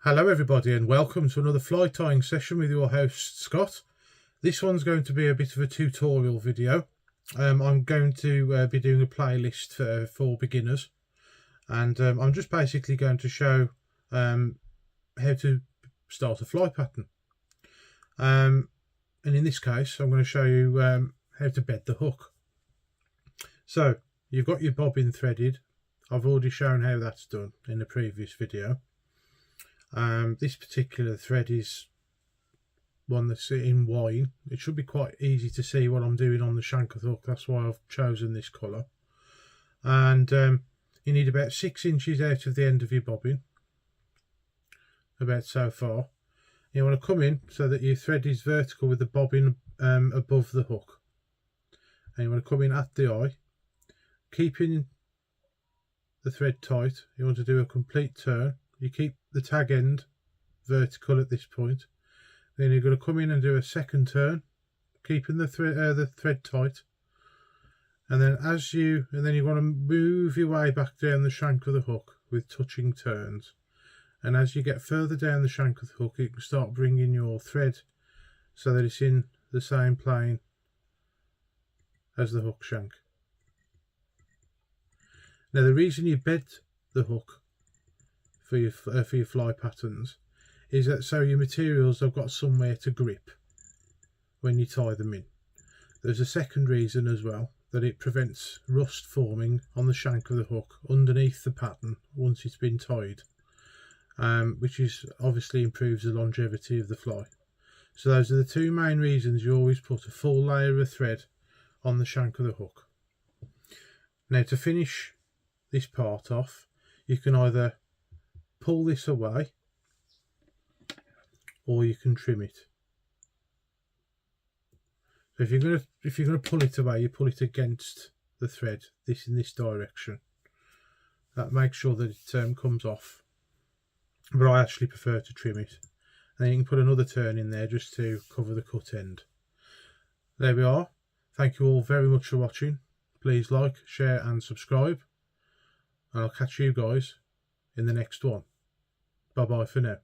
Hello everybody and welcome to another fly tying session with your host Scott. This one's going to be a bit of a tutorial video. I'm going to be doing a playlist for beginners, and I'm just basically going to show how to start a fly pattern. And in this case I'm going to show you how to bed the hook. So you've got your bobbin threaded. I've already shown how that's done in the previous video. This particular thread is one that's in wine. It should be quite easy to see what I'm doing on the shank of the hook. That's why I've chosen this colour. And you need about 6 inches out of the end of your bobbin, about so far. You want to come in so that your thread is vertical with the bobbin above the hook, and you want to come in at the eye, keeping the thread tight. You want to do a complete turn. You keep the tag end vertical at this point. Then you're going to come in and do a second turn, keeping the thread tight. And then you want to move your way back down the shank of the hook with touching turns. And as you get further down the shank of the hook, you can start bringing your thread so that it's in the same plane as the hook shank. Now the reason you bed the hook for your fly patterns is that so your materials have got somewhere to grip when you tie them in. There's a second reason as well, that it prevents rust forming on the shank of the hook underneath the pattern once it's been tied, which is obviously improves the longevity of the fly. So those are the two main reasons you always put a full layer of thread on the shank of the hook. Now to finish this part off, you can either pull this away or you can trim it. So if you're gonna pull it away, you pull it against the thread, in this direction. That makes sure that it comes off, but I actually prefer to trim it. And then you can put another turn in there just to cover the cut end. There we are. Thank you all very much for watching. Please like, share and subscribe, and I'll catch you guys in the next one. Bye bye for now.